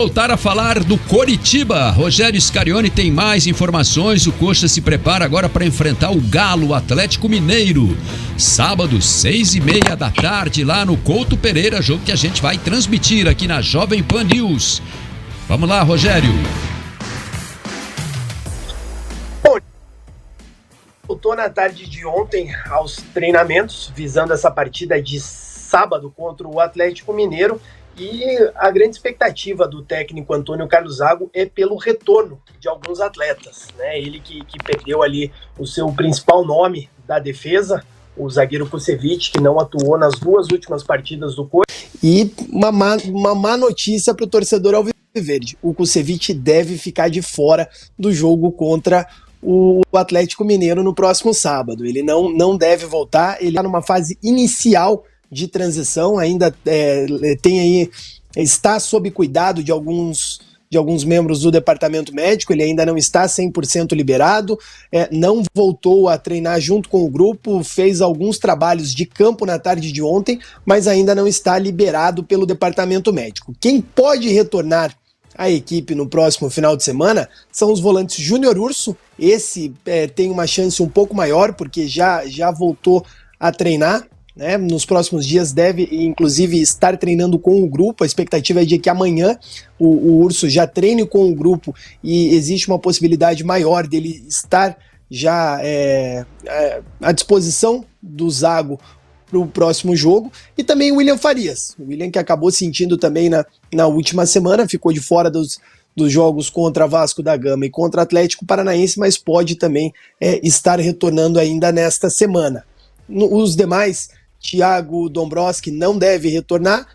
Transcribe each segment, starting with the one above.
Voltar a falar do Coritiba. Rogério Scarione tem mais informações. O Coxa se prepara agora para enfrentar o Galo Atlético Mineiro. Sábado, 6:30 da tarde, lá no Couto Pereira, jogo que a gente vai transmitir aqui na Jovem Pan News. Vamos lá, Rogério. Voltou na tarde de ontem aos treinamentos, visando essa partida de sábado contra o Atlético Mineiro. E a grande expectativa do técnico Antônio Carlos Zago é pelo retorno de alguns atletas, né? Ele que perdeu ali o seu principal nome da defesa, o zagueiro Kusevich, que não atuou nas duas últimas partidas do Coxa. E uma má notícia para o torcedor alviverde: o Kusevich deve ficar de fora do jogo contra o Atlético Mineiro no próximo sábado. Ele não deve voltar, ele está numa fase inicial de transição, ainda está sob cuidado de alguns membros do departamento médico, ele ainda não está 100% liberado, não voltou a treinar junto com o grupo, fez alguns trabalhos de campo na tarde de ontem, mas ainda não está liberado pelo departamento médico. Quem pode retornar à equipe no próximo final de semana são os volantes Júnior Urso. Esse tem uma chance um pouco maior, porque já voltou a treinar, né? Nos próximos dias deve, inclusive, estar treinando com o grupo. A expectativa é de que amanhã o Urso já treine com o grupo e existe uma possibilidade maior dele estar já à disposição do Zago para o próximo jogo. E também o William Farias, o William que acabou sentindo também na última semana, ficou de fora dos jogos contra Vasco da Gama e contra Atlético Paranaense, mas pode também estar retornando ainda nesta semana. Os demais, Thiago Dombrowski não deve retornar.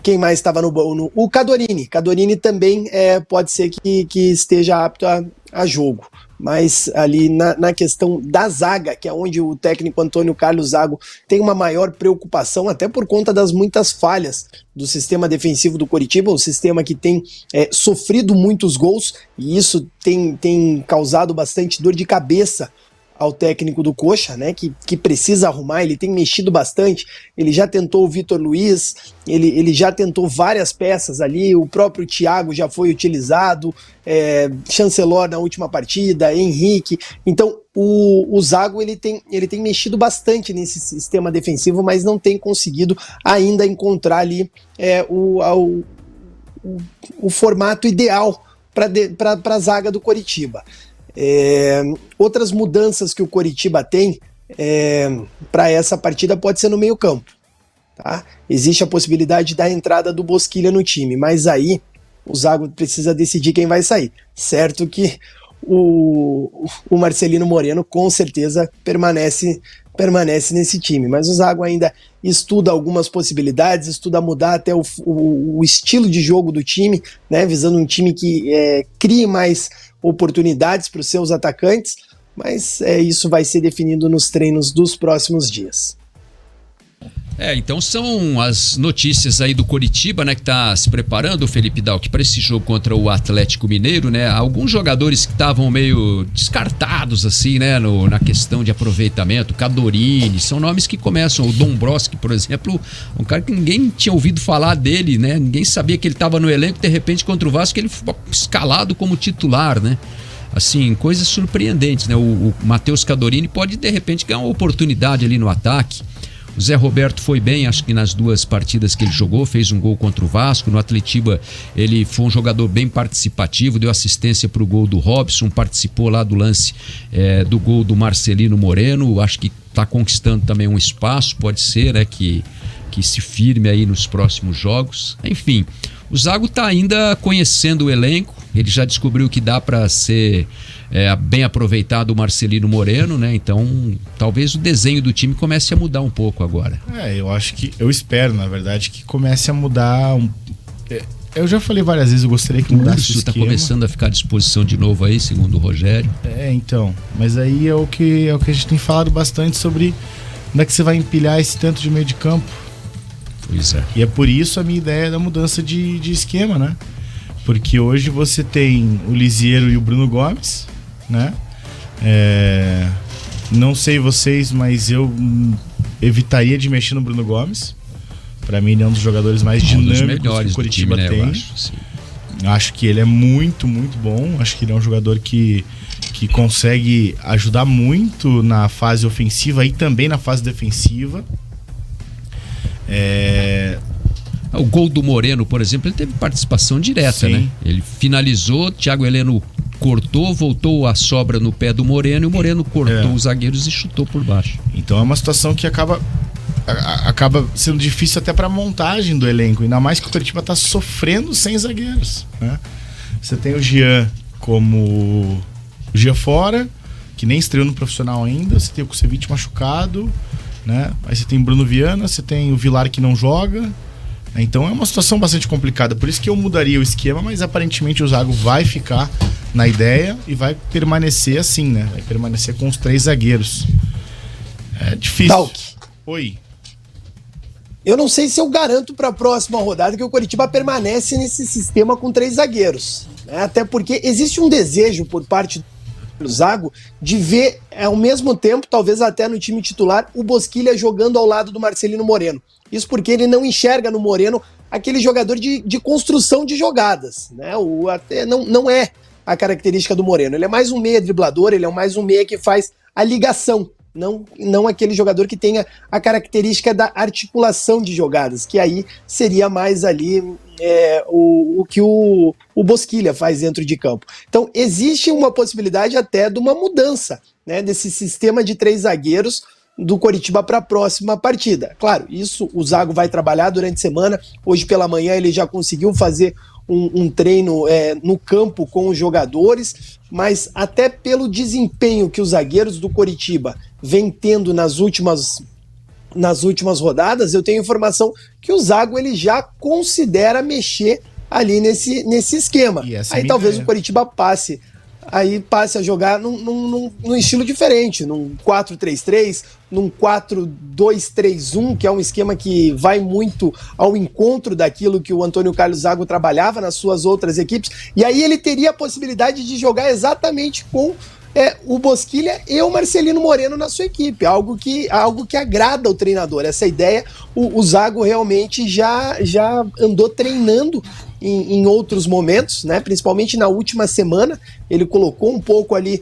Quem mais estava no o Cadorini. Cadorini também pode ser que esteja apto a jogo. Mas ali na questão da zaga, que é onde o técnico Antônio Carlos Zago tem uma maior preocupação, até por conta das muitas falhas do sistema defensivo do Coritiba, um sistema que tem sofrido muitos gols, e isso tem causado bastante dor de cabeça ao técnico do Coxa, né, que precisa arrumar. Ele tem mexido bastante, ele já tentou o Vitor Luiz, ele já tentou várias peças ali, o próprio Thiago já foi utilizado, Chancellor na última partida, Henrique. Então o Zago ele tem mexido bastante nesse sistema defensivo, mas não tem conseguido ainda encontrar ali o formato ideal para a zaga do Coritiba. Outras mudanças que o Coritiba tem para essa partida pode ser no meio campo, tá? Existe a possibilidade da entrada do Bosquilha no time, mas aí o Zago precisa decidir quem vai sair. Certo que o Marcelino Moreno com certeza permanece nesse time, mas o Zago ainda estuda algumas possibilidades, estuda mudar até o estilo de jogo do time, né, visando um time que crie mais oportunidades para os seus atacantes, mas isso vai ser definido nos treinos dos próximos dias. Então são as notícias aí do Coritiba, né, que tá se preparando, Felipe Dalck, para esse jogo contra o Atlético Mineiro, né? Alguns jogadores que estavam meio descartados assim, né, na questão de aproveitamento, Cadorini, são nomes que começam, o Dombrowski, por exemplo, um cara que ninguém tinha ouvido falar dele, né? Ninguém sabia que ele estava no elenco, de repente contra o Vasco ele foi escalado como titular, né? Assim, coisas surpreendentes, né? O Matheus Cadorini pode de repente ganhar uma oportunidade ali no ataque. O Zé Roberto foi bem, acho que nas duas partidas que ele jogou, fez um gol contra o Vasco. No Atletiba ele foi um jogador bem participativo, deu assistência para o gol do Robson, participou lá do lance do gol do Marcelino Moreno. Acho que está conquistando também um espaço, pode ser, né, que se firme aí nos próximos jogos. Enfim, o Zago está ainda conhecendo o elenco, ele já descobriu que dá para ser bem aproveitado o Marcelino Moreno, né? Então talvez o desenho do time comece a mudar um pouco agora. Eu espero, na verdade, que comece a mudar. Eu já falei várias vezes, eu gostaria que mudasse o esquema. Está começando a ficar à disposição de novo aí, segundo o Rogério. Então, mas aí é o que a gente tem falado bastante sobre onde é que você vai empilhar esse tanto de meio de campo. Pois é. E é por isso a minha ideia da mudança de esquema, né? Porque hoje você tem o Lisiero e o Bruno Gomes, né? Não sei vocês, mas eu evitaria de mexer no Bruno Gomes, Pra mim, ele é um dos jogadores mais dinâmicos que o Coritiba time, né, tem. eu acho, sim. Acho que ele é muito, muito bom. Acho que ele é um jogador que consegue ajudar muito na fase ofensiva e também na fase defensiva. O gol do Moreno, por exemplo, ele teve participação direta, né? Ele finalizou, Thiago Heleno cortou, voltou a sobra no pé do Moreno e o Moreno cortou os zagueiros e chutou por baixo. Então é uma situação que acaba sendo difícil até para a montagem do elenco, ainda mais que o Coritiba está sofrendo sem zagueiros, né? Você tem o Jean como o Jean fora, que nem estreou no profissional ainda, você tem o Kusevich machucado, né? Aí você tem Bruno Viana, você tem o Vilar que não joga. Então é uma situação bastante complicada, por isso que eu mudaria o esquema, mas aparentemente o Zago vai ficar na ideia e vai permanecer assim, né? Vai permanecer com os 3 zagueiros. É difícil. Talk. Oi. Eu não sei se eu garanto para a próxima rodada que o Coritiba permanece nesse sistema com 3 zagueiros, né? Até porque existe um desejo por parte do Zago de ver, ao mesmo tempo, talvez até no time titular, o Bosquilha jogando ao lado do Marcelino Moreno. Isso porque ele não enxerga no Moreno aquele jogador de construção de jogadas, né? Até não é a característica do Moreno. Ele é mais um meia driblador, ele é mais um meia que faz a ligação, não aquele jogador que tenha a característica da articulação de jogadas, que aí seria mais ali o que o Bosquilha faz dentro de campo. Então existe uma possibilidade até de uma mudança, né, desse sistema de 3 zagueiros do Coritiba para a próxima partida. Claro, isso o Zago vai trabalhar durante a semana. Hoje pela manhã ele já conseguiu fazer um treino no campo com os jogadores, mas até pelo desempenho que os zagueiros do Coritiba vêm tendo nas últimas rodadas, eu tenho informação que o Zago ele já considera mexer ali nesse esquema. Aí talvez o Coritiba passe a jogar num estilo diferente, num 4-3-3, num 4-2-3-1, que é um esquema que vai muito ao encontro daquilo que o Antônio Carlos Zago trabalhava nas suas outras equipes, e aí ele teria a possibilidade de jogar exatamente com o Bosquilha e o Marcelino Moreno na sua equipe, algo que agrada o treinador. Essa ideia o Zago realmente já andou treinando em outros momentos, né? Principalmente na última semana, ele colocou um pouco ali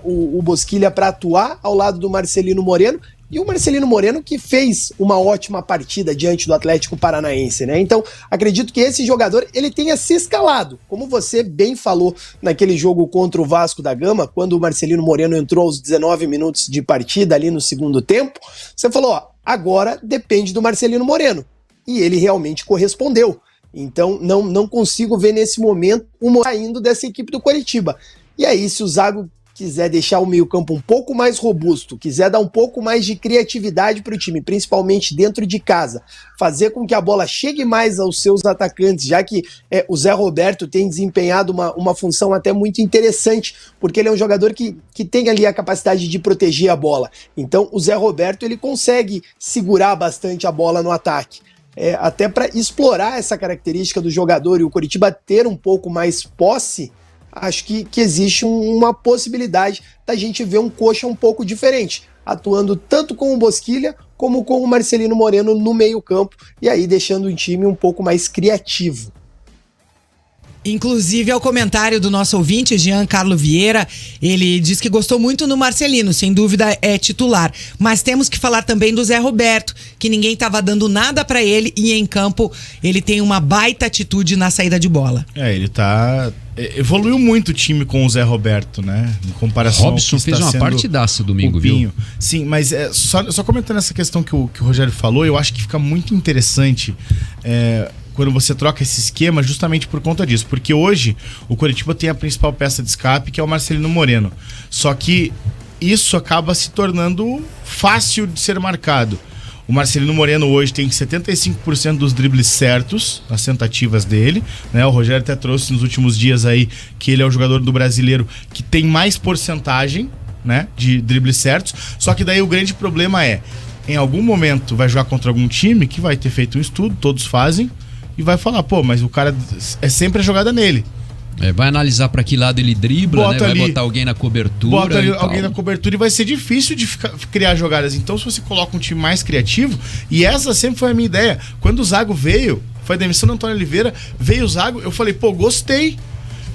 o Bosquilha para atuar ao lado do Marcelino Moreno, e o Marcelino Moreno que fez uma ótima partida diante do Atlético Paranaense, né? Então, acredito que esse jogador ele tenha se escalado, como você bem falou naquele jogo contra o Vasco da Gama, quando o Marcelino Moreno entrou aos 19 minutos de partida ali no segundo tempo, você falou, agora depende do Marcelino Moreno, e ele realmente correspondeu. Então, não consigo ver nesse momento o saindo dessa equipe do Coritiba. E aí, se o Zago quiser deixar o meio-campo um pouco mais robusto, quiser dar um pouco mais de criatividade para o time, principalmente dentro de casa, fazer com que a bola chegue mais aos seus atacantes, já que o Zé Roberto tem desempenhado uma função até muito interessante, porque ele é um jogador que tem ali a capacidade de proteger a bola. Então, o Zé Roberto ele consegue segurar bastante a bola no ataque. Até para explorar essa característica do jogador e o Coritiba ter um pouco mais posse, acho que existe uma possibilidade da gente ver um Coxa um pouco diferente, atuando tanto com o Bosquilha como com o Marcelino Moreno no meio-campo, e aí deixando o time um pouco mais criativo. Inclusive, é o comentário do nosso ouvinte, Jean Carlo Vieira. Ele diz que gostou muito no Marcelino, sem dúvida é titular. Mas temos que falar também do Zé Roberto, que ninguém estava dando nada para ele e em campo ele tem uma baita atitude na saída de bola. Ele evoluiu muito o time com o Zé Roberto, né? Em comparação Robson fez uma partidaça domingo, viu? Sim, mas só comentando essa questão que o Rogério falou, eu acho que fica muito interessante quando você troca esse esquema justamente por conta disso. Porque hoje o Coritiba tem a principal peça de escape, que é o Marcelino Moreno. Só que isso acaba se tornando fácil de ser marcado. O Marcelino Moreno hoje tem 75% dos dribles certos nas tentativas dele, né? O Rogério até trouxe nos últimos dias aí que ele é o jogador do Brasileiro que tem mais porcentagem, né, de dribles certos. Só que daí o grande problema em algum momento vai jogar contra algum time que vai ter feito um estudo, todos fazem, e vai falar, mas o cara é sempre a jogada nele. Vai analisar para que lado ele dribla, né? Vai botar alguém na cobertura. Bota ali alguém na cobertura e vai ser difícil de criar jogadas. Então, se você coloca um time mais criativo, e essa sempre foi a minha ideia. Quando o Zago veio, foi a demissão do Antônio Oliveira, veio o Zago, eu falei, pô, gostei.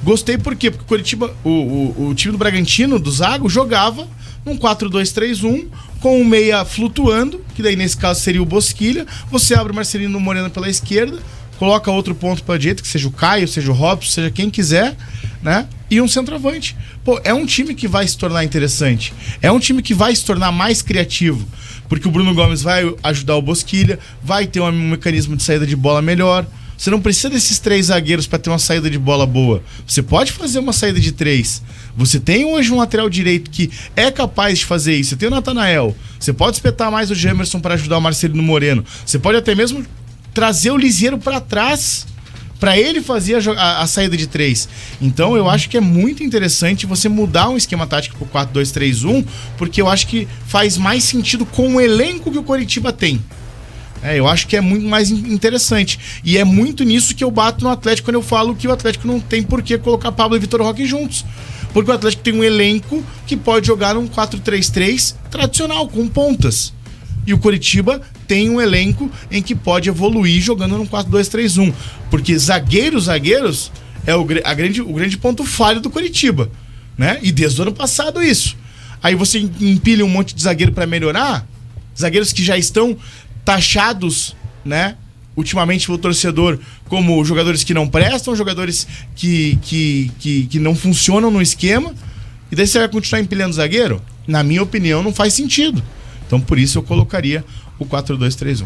Gostei por quê? Porque o Coritiba, o time do Bragantino, do Zago, jogava num 4-2-3-1, com um meia flutuando, que daí nesse caso seria o Bosquilha. Você abre o Marcelino Moreno pela esquerda, coloca outro ponto pra direita, que seja o Caio, seja o Robson, seja quem quiser, né? E um centroavante. Pô, é um time que vai se tornar interessante. É um time que vai se tornar mais criativo. Porque o Bruno Gomes vai ajudar o Bosquilha, vai ter um mecanismo de saída de bola melhor. Você não precisa desses 3 zagueiros para ter uma saída de bola boa. Você pode fazer uma saída de 3. Você tem hoje um lateral direito que é capaz de fazer isso. Você tem o Natanael. Você pode espetar mais o Gemerson para ajudar o Marcelino Moreno. Você pode até mesmo trazer o Liseiro para trás para ele fazer a saída de 3. Então eu acho que é muito interessante você mudar um esquema tático pro 4-2-3-1, porque eu acho que faz mais sentido com o elenco que o Coritiba tem. Eu acho que é muito mais interessante. E é muito nisso que eu bato no Atlético quando eu falo que o Atlético não tem por que colocar Pablo e Vitor Roque juntos. Porque o Atlético tem um elenco que pode jogar num 4-3-3 tradicional, com pontas. E o Coritiba tem um elenco em que pode evoluir jogando num 4-2-3-1. Porque zagueiros é o grande ponto falho do Coritiba, né? E desde o ano passado isso. Aí você empilha um monte de zagueiro para melhorar, zagueiros que já estão taxados, né, ultimamente pelo torcedor como jogadores que não prestam, jogadores que não funcionam no esquema, e daí você vai continuar empilhando zagueiro? Na minha opinião, não faz sentido. Então, por isso eu colocaria o 4-2-3-1.